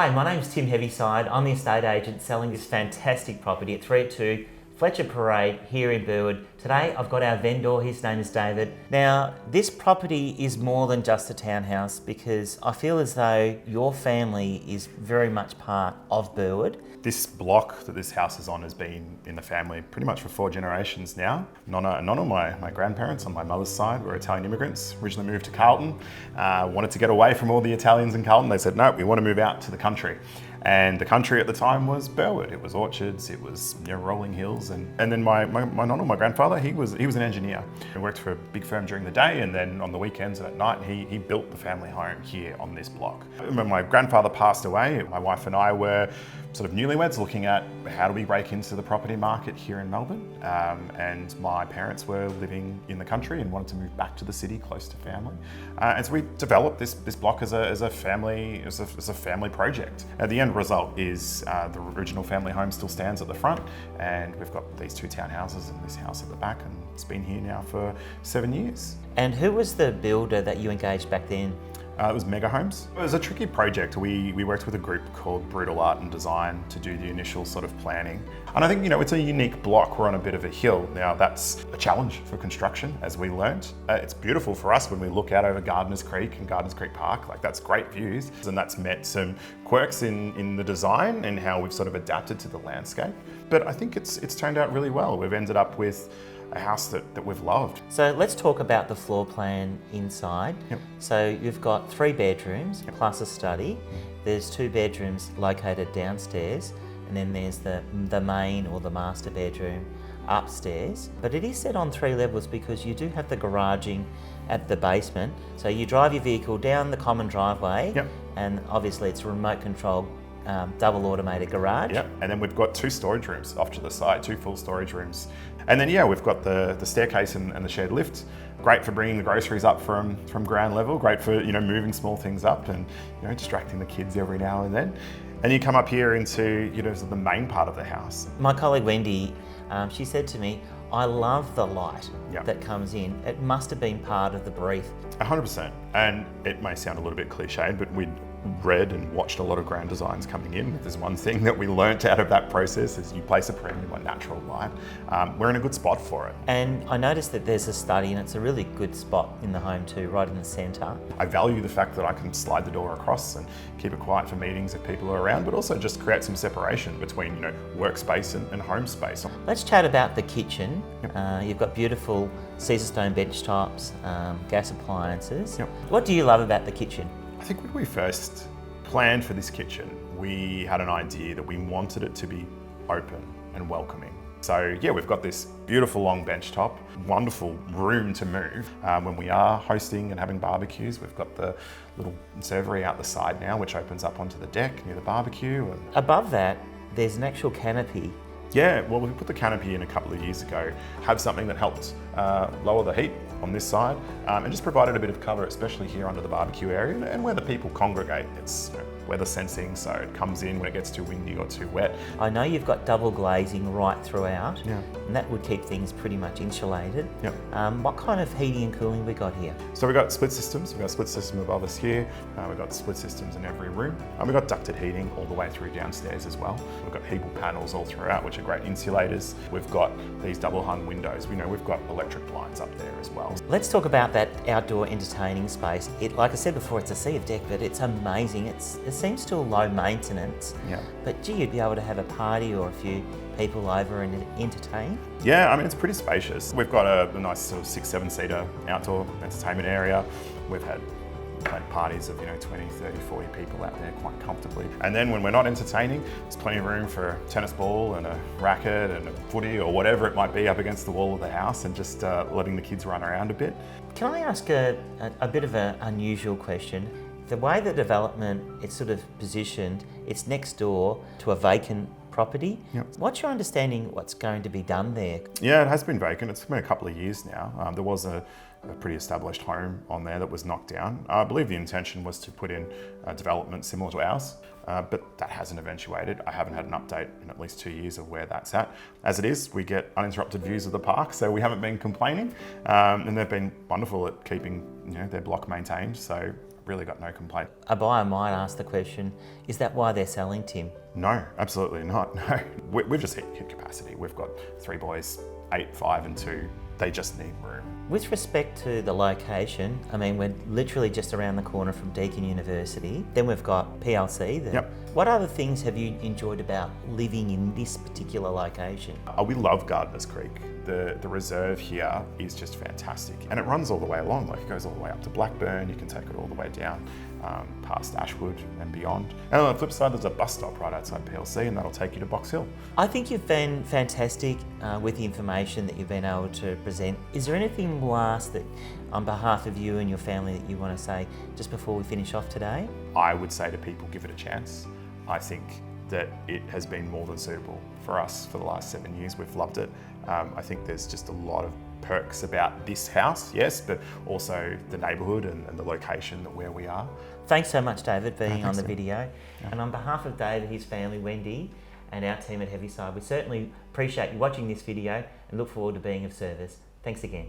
Hi, my name is Tim Heavyside. I'm the estate agent selling this fantastic property at 382 Fletcher Parade here in Burwood. Today I've got our vendor, his name is David. Now this property is more than just a townhouse because I feel as though your family is very much part of Burwood. This block that this house is on has been in the family pretty much for 4 generations now. Nonna and Nonna, my grandparents on my mother's side, were Italian immigrants, originally moved to Carlton, wanted to get away from all the Italians in Carlton. They said, no, we want to move out to the country. And the country at the time was Burwood. It was orchards, it was rolling hills. And then my nonna, my grandfather, he was an engineer. He worked for a big firm during the day, and then on the weekends and at night, he built the family home here on this block. When my grandfather passed away, my wife and I were sort of newlyweds looking at how do we break into the property market here in Melbourne. And my parents were living in the country and wanted to move back to the city close to family. And so we developed this block as a family project. At the end result is the original family home still stands at the front, and we've got these 2 townhouses and this house at the back, and it's been here now for 7 years. And who was the builder that you engaged back then? It was Mega Homes. It was a tricky project. We worked with a group called Brutal Art and Design to do the initial sort of planning. And I think, it's a unique block. We're on a bit of a hill. Now that's a challenge for construction, as we learnt. It's beautiful for us when we look out over Gardeners Creek and Gardeners Creek Park. Like, that's great views. And that's met some quirks in the design and how we've sort of adapted to the landscape. But I think it's turned out really well. We've ended up with a house that we've loved. So let's talk about the floor plan inside. Yep. So you've got 3 bedrooms plus a study. There's 2 bedrooms located downstairs, and then there's the main or the master bedroom upstairs. But it is set on 3 levels because you do have the garaging at the basement. So you drive your vehicle down the common driveway, Yep. and obviously it's a remote controlled double automated garage. Yep. And then we've got 2 storage rooms off to the side, 2 full storage rooms. And then we've got the staircase and the shared lift. Great for bringing the groceries up from ground level. Great for moving small things up and distracting the kids every now and then. And you come up here into the main part of the house. My colleague Wendy, she said to me, I love the light that comes in. It must have been part of the brief. 100%. And it may sound a little bit cliched, but we'd read and watched a lot of grand designs coming in. If there's one thing that we learnt out of that process is you place a premium on natural light. We're in a good spot for it. And I noticed that there's a study, and it's a really good spot in the home too, right in the centre. I value the fact that I can slide the door across and keep it quiet for meetings if people are around, but also just create some separation between workspace and home space. Let's chat about the kitchen. Yep. You've got beautiful Caesar stone bench tops, gas appliances. Yep. What do you love about the kitchen? I think when we first planned for this kitchen, we had an idea that we wanted it to be open and welcoming. So we've got this beautiful long bench top, wonderful room to move. When we are hosting and having barbecues, we've got the little servery out the side now, which opens up onto the deck near the barbecue. And above that, there's an actual canopy. yeah, well, we put the canopy in a couple of years ago, had something that helped lower the heat on this side, and just provided a bit of cover, especially here under the barbecue area and where the people congregate. It's weather sensing, so it comes in when it gets too windy or too wet. I know you've got double glazing right throughout, Yeah. and that would keep things pretty much insulated. Yep. What kind of heating and cooling we got here? So we've got split systems. We've got a split system above us here. We've got split systems in every room. And we've got ducted heating all the way through downstairs as well. We've got Hebel panels all throughout, which are great insulators. We've got these double hung windows. We've got electric blinds up there as well. Let's talk about that outdoor entertaining space. Like I said before, it's a sea of deck, but it's amazing. It seems still low maintenance. Yeah. But gee, you'd be able to have a party or a few people over and entertain. Yeah, I mean, it's pretty spacious. We've got a nice sort of 6-7 seater outdoor entertainment area. We've had parties of 20, 30, 40 people out there quite comfortably. And then when we're not entertaining, there's plenty of room for a tennis ball and a racket and a footy or whatever it might be up against the wall of the house, and just letting the kids run around a bit. Can I ask a bit of an unusual question? The way the development is sort of positioned, it's next door to a vacant property. Yep. What's your understanding what's going to be done there? Yeah, it has been vacant. It's been a couple of years now. There was a pretty established home on there that was knocked down. I believe the intention was to put in a development similar to ours, but that hasn't eventuated. I haven't had an update in at least 2 years of where that's at. As it is, we get uninterrupted views of the park, so we haven't been complaining, and they've been wonderful at keeping their block maintained. So really got no complaint. A buyer might ask the question, is that why they're selling, Tim? No, absolutely not. No, we've just hit capacity. We've got 3 boys, 8, 5 and 2. They just need room. With respect to the location, I mean, we're literally just around the corner from Deakin University. Then we've got PLC. Yep. What other things have you enjoyed about living in this particular location? We love Gardeners Creek. The reserve here is just fantastic, and it runs all the way along. Like, it goes all the way up to Blackburn. You can take it all the way down past Ashwood and beyond. And on the flip side, there's a bus stop right outside PLC, and that'll take you to Box Hill. I think you've been fantastic with the information that you've been able to present. Is there anything last that, on behalf of you and your family, that you want to say just before we finish off today? I would say to people, give it a chance. I think that it has been more than suitable for us for the last 7 years. We've loved it. I think there's just a lot of perks about this house, yes, but also the neighbourhood and the location where we are. Thanks so much, David, being on the so. video. Yeah. And on behalf of David, his family, Wendy, and our team at Heavyside, we certainly appreciate you watching this video and look forward to being of service. Thanks again.